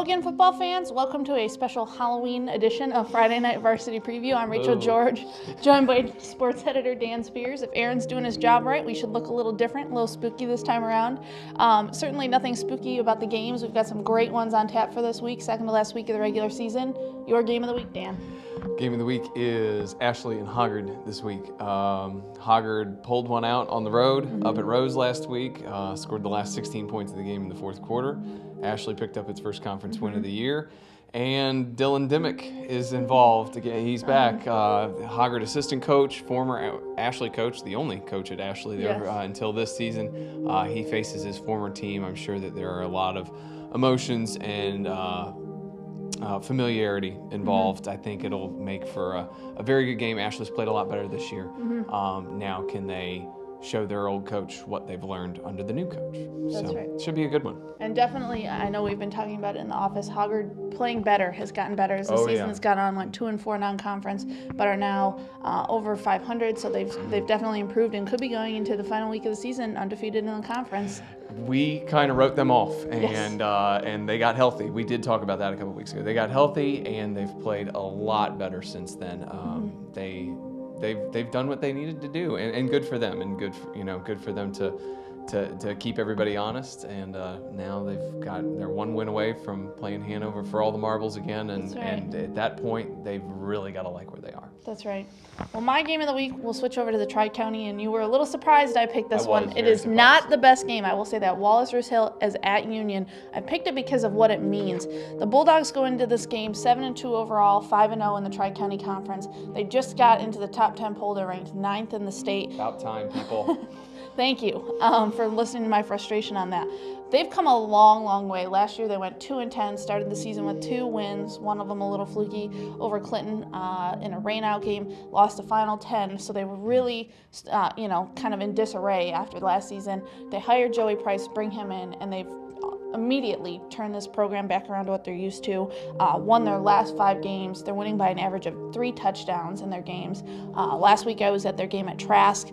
again, football fans. Welcome to a special Halloween edition of Friday Night Varsity Preview. I'm Rachel George, joined by sports editor Dan Spears. If Aaron's doing his job right, we should look a little different, a little spooky this time around. Certainly nothing spooky about the games. We've got some great ones on tap for this week, second to last week of the regular season. Your game of the week, Dan. Game of the week is Ashley and Hoggard this week. Hoggard pulled one out on the road up at Rose last week, scored the last 16 points of the game in the fourth quarter. Ashley picked up its first conference win of the year. And Dylan Dimmick is involved again. He's back. Hoggard assistant coach, former Ashley coach, the only coach at Ashley there until this season. He faces his former team. I'm sure that there are a lot of emotions and familiarity involved. I think it'll make for a very good game. Ashley's played a lot better this year. Now can they show their old coach what they've learned under the new coach? That's right. It should be a good one. And definitely, I know we've been talking about it in the office, Hoggard playing better, has gotten better as the season has gone on, went 2-4 non-conference, but are now over 500, so they've definitely improved and could be going into the final week of the season undefeated in the conference. We kind of wrote them off, and they got healthy. We did talk about that a couple weeks ago. They got healthy, and they've played a lot better since then. They've done what they needed to do, and good for them, and good for them to keep everybody honest. And now they're one win away from playing Hanover for all the marbles again, and at that point they've really got to like where they are. That's right. Well, my game of the week, we'll switch over to the Tri-County, and you were a little surprised I picked this one. It is not the best game, I will say that. Wallace Hill is at Union. I picked it because of what it means. The Bulldogs go into this game 7-2 overall, 5-0 in the Tri-County Conference. They just got into the top 10 poll. They're ranked 9th in the state. About time, people. Thank you for listening to my frustration on that. They've come a long, long way. Last year they went 2-10, started the season with 2 wins, one of them a little fluky over Clinton in a rainout game, lost the final 10. So they were really, kind of in disarray after last season. They hired Joey Price, bring him in, and they've immediately turned this program back around to what they're used to. Won their last 5 games. They're winning by an average of 3 touchdowns in their games. Last week I was at their game at Trask.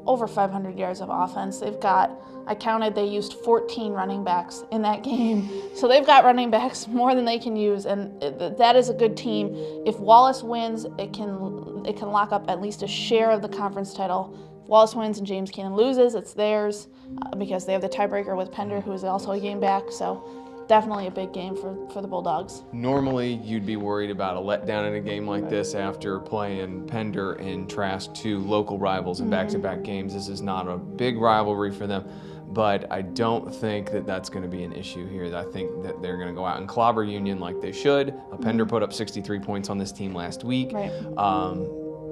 Over 500 yards of offense. They've got, I counted, they used 14 running backs in that game. So they've got running backs more than they can use, and that is a good team. If Wallace wins, it can lock up at least a share of the conference title. If Wallace wins and James Keenan loses, it's theirs because they have the tiebreaker with Pender, who is also a game back. So definitely a big game for the Bulldogs. Normally, you'd be worried about a letdown in a game like this after playing Pender and Trask, 2 local rivals in back-to-back games. This is not a big rivalry for them, but I don't think that that's going to be an issue here. I think that they're going to go out and clobber Union like they should. Pender put up 63 points on this team last week. Right.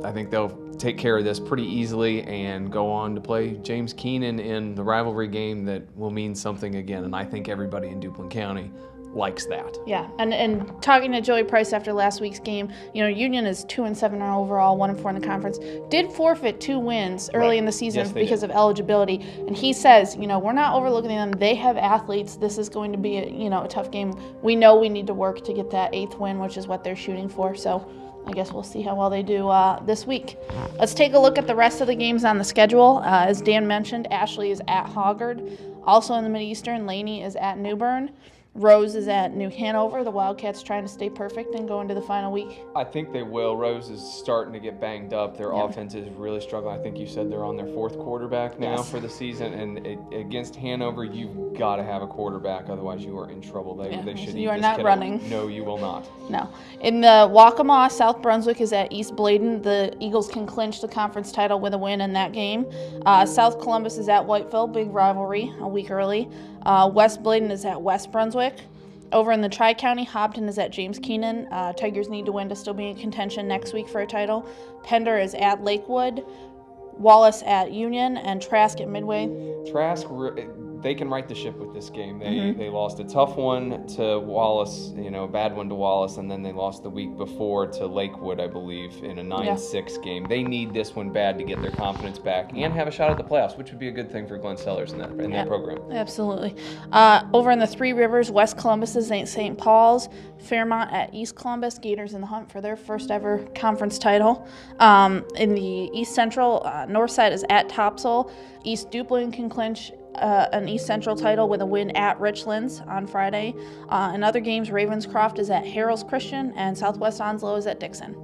I think they'll take care of this pretty easily and go on to play James Keenan in the rivalry game that will mean something again. And I think everybody in Duplin County likes that. Yeah, and talking to Joey Price after last week's game, Union is 2-7 overall, 1-4 in the conference. Did forfeit 2 wins early in the season because of eligibility, and he says, we're not overlooking them. They have athletes. This is going to be a tough game. We know we need to work to get that 8th win, which is what they're shooting for. So I guess we'll see how well they do this week. Let's take a look at the rest of the games on the schedule. As Dan mentioned, Ashley is at Hoggard. Also in the Mid-Eastern, Laney is at New Bern. Rose is at New Hanover. The Wildcats trying to stay perfect and go into the final week. I think they will. Rose is starting to get banged up. Their offense is really struggling. I think you said they're on their 4th quarterback now for the season. And against Hanover, you've got to have a quarterback. Otherwise, you are in trouble. They should. You are not running. No, you will not. No. In the Waccamaw, South Brunswick is at East Bladen. The Eagles can clinch the conference title with a win in that game. South Columbus is at Whiteville. Big rivalry a week early. West Bladen is at West Brunswick. Over in the Tri-County, Hopton is at James Keenan. Tigers need to win to still be in contention next week for a title. Pender is at Lakewood. Wallace at Union, and Trask at Midway. Trask, they can right the ship with this game. They lost a tough one to Wallace, a bad one to Wallace, and then they lost the week before to Lakewood, I believe, in a 9-6 game. They need this one bad to get their confidence back and have a shot at the playoffs, which would be a good thing for Glenn Sellers in that program. Absolutely. Over in the Three Rivers, West Columbus is at St. Paul's. Fairmont at East Columbus. Gators in the hunt for their first ever conference title. In the East Central, Northside is at Topsail. East Duplin can clinch an East Central title with a win at Richlands on Friday. In other games, Ravenscroft is at Harrell's Christian and Southwest Onslow is at Dixon.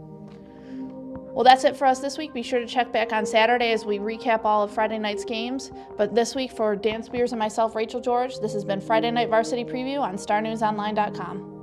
Well, that's it for us this week. Be sure to check back on Saturday as we recap all of Friday night's games. But this week, for Dan Spears and myself, Rachel George, this has been Friday Night Varsity Preview on StarNewsOnline.com.